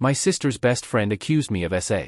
My sister's best friend accused me of SA.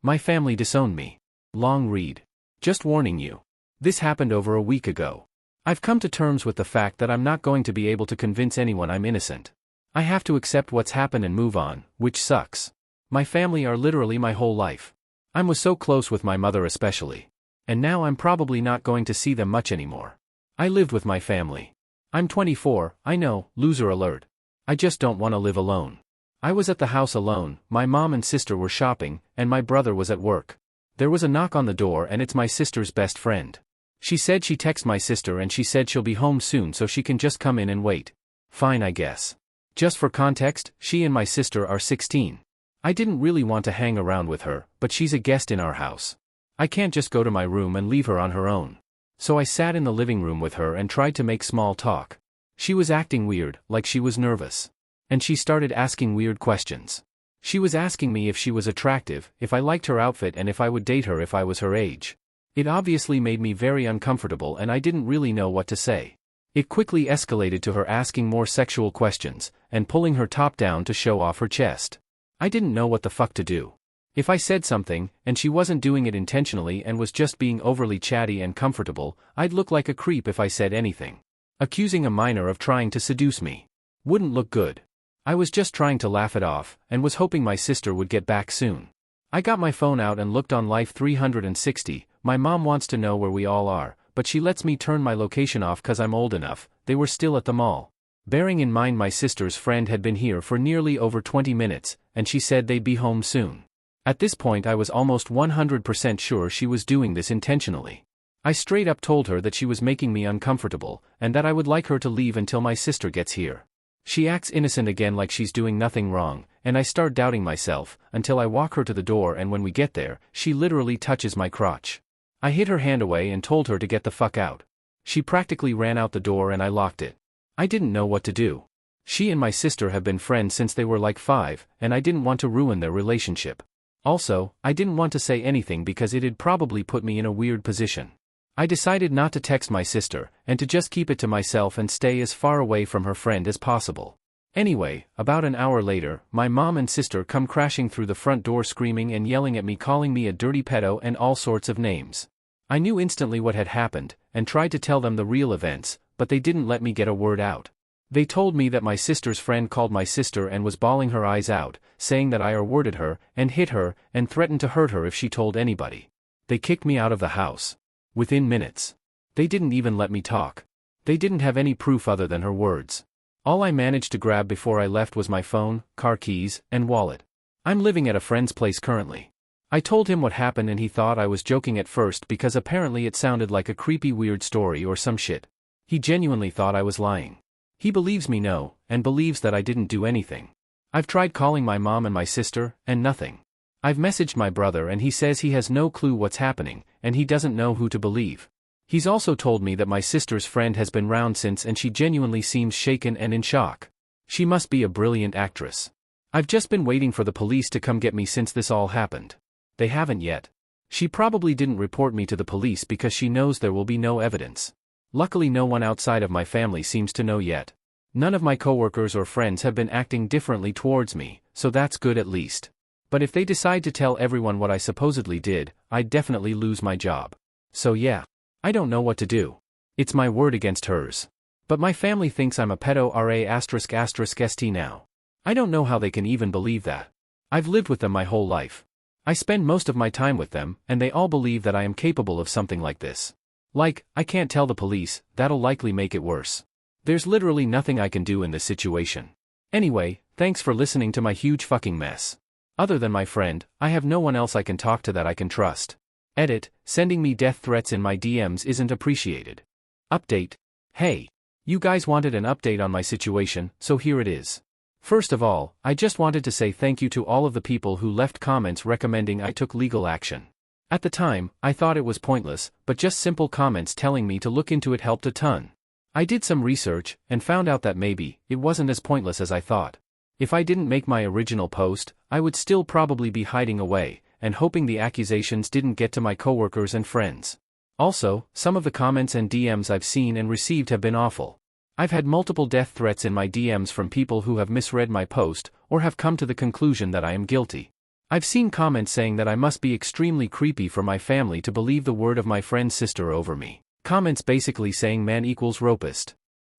My family disowned me. Long read. Just warning you. This happened over a week ago. I've come to terms with the fact that I'm not going to be able to convince anyone I'm innocent. I have to accept what's happened and move on, which sucks. My family are literally my whole life. I was so close with my mother especially. And now I'm probably not going to see them much anymore. I lived with my family. I'm 24, I know, loser alert. I just don't want to live alone. I was at the house alone, my mom and sister were shopping, and my brother was at work. There was a knock on the door and it's my sister's best friend. She said she texted my sister and she said she'll be home soon so she can just come in and wait. Fine, I guess. Just for context, she and my sister are 16. I didn't really want to hang around with her, but she's a guest in our house. I can't just go to my room and leave her on her own. So I sat in the living room with her and tried to make small talk. She was acting weird, like she was nervous. And she started asking weird questions. She was asking me if she was attractive, if I liked her outfit and if I would date her if I was her age. It obviously made me very uncomfortable and I didn't really know what to say. It quickly escalated to her asking more sexual questions, and pulling her top down to show off her chest. I didn't know what the fuck to do. If I said something, and she wasn't doing it intentionally and was just being overly chatty and comfortable, I'd look like a creep if I said anything. Accusing a minor of trying to seduce me wouldn't look good. I was just trying to laugh it off, and was hoping my sister would get back soon. I got my phone out and looked on Life 360, my mom wants to know where we all are, but she lets me turn my location off cause I'm old enough, they were still at the mall. Bearing in mind my sister's friend had been here for nearly over 20 minutes, and she said they'd be home soon. At this point I was almost 100% sure she was doing this intentionally. I straight up told her that she was making me uncomfortable, and that I would like her to leave until my sister gets here. She acts innocent again like she's doing nothing wrong, and I start doubting myself, until I walk her to the door and when we get there, she literally touches my crotch. I hid her hand away and told her to get the fuck out. She practically ran out the door and I locked it. I didn't know what to do. She and my sister have been friends since they were like 5, and I didn't want to ruin their relationship. Also, I didn't want to say anything because it'd probably put me in a weird position. I decided not to text my sister, and to just keep it to myself and stay as far away from her friend as possible. Anyway, about an hour later, my mom and sister come crashing through the front door screaming and yelling at me, calling me a dirty pedo and all sorts of names. I knew instantly what had happened, and tried to tell them the real events, but they didn't let me get a word out. They told me that my sister's friend called my sister and was bawling her eyes out, saying that I rewarded her, and hit her, and threatened to hurt her if she told anybody. They kicked me out of the house. Within minutes. They didn't even let me talk. They didn't have any proof other than her words. All I managed to grab before I left was my phone, car keys, and wallet. I'm living at a friend's place currently. I told him what happened and he thought I was joking at first because apparently it sounded like a creepy weird story or some shit. He genuinely thought I was lying. He believes me now, and believes that I didn't do anything. I've tried calling my mom and my sister, and nothing. I've messaged my brother and he says he has no clue what's happening, and he doesn't know who to believe. He's also told me that my sister's friend has been round since and she genuinely seems shaken and in shock. She must be a brilliant actress. I've just been waiting for the police to come get me since this all happened. They haven't yet. She probably didn't report me to the police because she knows there will be no evidence. Luckily no one outside of my family seems to know yet. None of my coworkers or friends have been acting differently towards me, so that's good at least. But if they decide to tell everyone what I supposedly did, I'd definitely lose my job. So yeah. I don't know what to do. It's my word against hers. But my family thinks I'm a pedo ****st now. I don't know how they can even believe that. I've lived with them my whole life. I spend most of my time with them, and they all believe that I am capable of something like this. Like, I can't tell the police, that'll likely make it worse. There's literally nothing I can do in this situation. Anyway, thanks for listening to my huge fucking mess. Other than my friend, I have no one else I can talk to that I can trust. Edit, sending me death threats in my DMs isn't appreciated. Update. Hey. You guys wanted an update on my situation, so here it is. First of all, I just wanted to say thank you to all of the people who left comments recommending I took legal action. At the time, I thought it was pointless, but just simple comments telling me to look into it helped a ton. I did some research, and found out that maybe, it wasn't as pointless as I thought. If I didn't make my original post, I would still probably be hiding away, and hoping the accusations didn't get to my coworkers and friends. Also, some of the comments and DMs I've seen and received have been awful. I've had multiple death threats in my DMs from people who have misread my post or have come to the conclusion that I am guilty. I've seen comments saying that I must be extremely creepy for my family to believe the word of my friend's sister over me. Comments basically saying man equals rapist.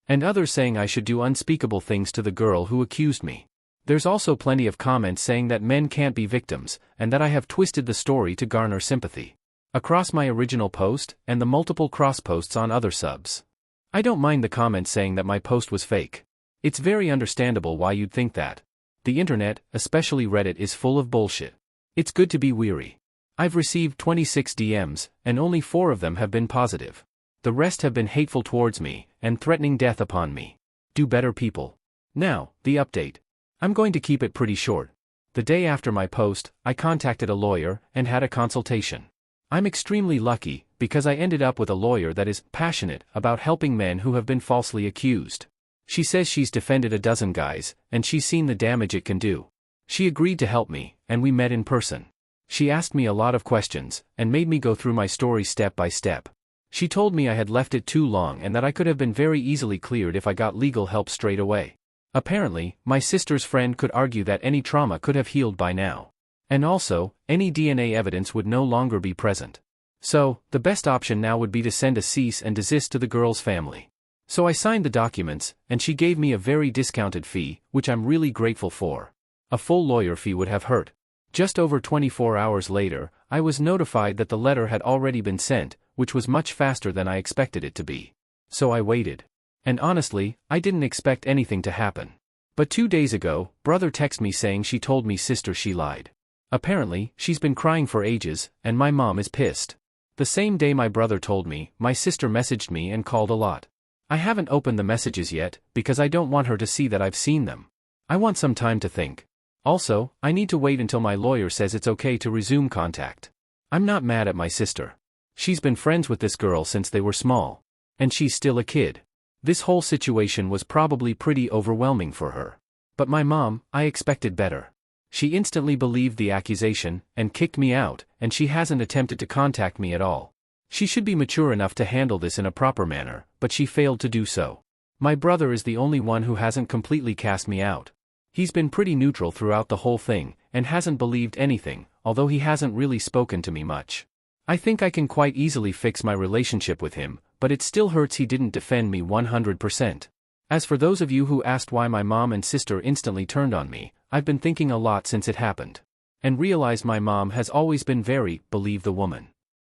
And others saying I should do unspeakable things to the girl who accused me. There's also plenty of comments saying that men can't be victims, and that I have twisted the story to garner sympathy. Across my original post, and the multiple cross-posts on other subs. I don't mind the comments saying that my post was fake. It's very understandable why you'd think that. The internet, especially Reddit, is full of bullshit. It's good to be weary. I've received 26 DMs, and only 4 of them have been positive. The rest have been hateful towards me, and threatening death upon me. Do better, people. Now, the update. I'm going to keep it pretty short. The day after my post, I contacted a lawyer, and had a consultation. I'm extremely lucky, because I ended up with a lawyer that is passionate about helping men who have been falsely accused. She says she's defended a dozen guys, and she's seen the damage it can do. She agreed to help me, and we met in person. She asked me a lot of questions, and made me go through my story step by step. She told me I had left it too long and that I could have been very easily cleared if I got legal help straight away. Apparently, my sister's friend could argue that any trauma could have healed by now. And also, any DNA evidence would no longer be present. So, the best option now would be to send a cease and desist to the girl's family. So I signed the documents, and she gave me a very discounted fee, which I'm really grateful for. A full lawyer fee would have hurt. Just over 24 hours later, I was notified that the letter had already been sent, which was much faster than I expected it to be. So I waited. And honestly, I didn't expect anything to happen. But 2 days ago, brother texted me saying she told me sister she lied. Apparently, she's been crying for ages, and my mom is pissed. The same day my brother told me, my sister messaged me and called a lot. I haven't opened the messages yet, because I don't want her to see that I've seen them. I want some time to think. Also, I need to wait until my lawyer says it's okay to resume contact. I'm not mad at my sister. She's been friends with this girl since they were small. And she's still a kid. This whole situation was probably pretty overwhelming for her. But my mom, I expected better. She instantly believed the accusation, and kicked me out, and she hasn't attempted to contact me at all. She should be mature enough to handle this in a proper manner, but she failed to do so. My brother is the only one who hasn't completely cast me out. He's been pretty neutral throughout the whole thing, and hasn't believed anything, although he hasn't really spoken to me much. I think I can quite easily fix my relationship with him, but it still hurts he didn't defend me 100%. As for those of you who asked why my mom and sister instantly turned on me, I've been thinking a lot since it happened. And realized my mom has always been very, believe the woman.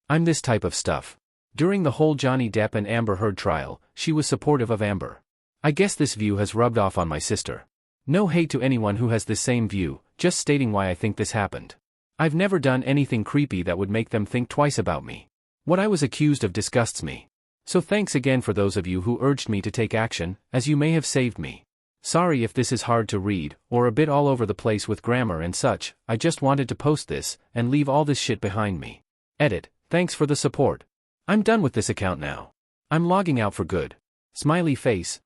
I'm this type of stuff. During the whole Johnny Depp and Amber Heard trial, she was supportive of Amber. I guess this view has rubbed off on my sister. No hate to anyone who has this same view, just stating why I think this happened. I've never done anything creepy that would make them think twice about me. What I was accused of disgusts me. So thanks again for those of you who urged me to take action, as you may have saved me. Sorry if this is hard to read, or a bit all over the place with grammar and such. I just wanted to post this, and leave all this shit behind me. Edit. Thanks for the support. I'm done with this account now. I'm logging out for good. Smiley face.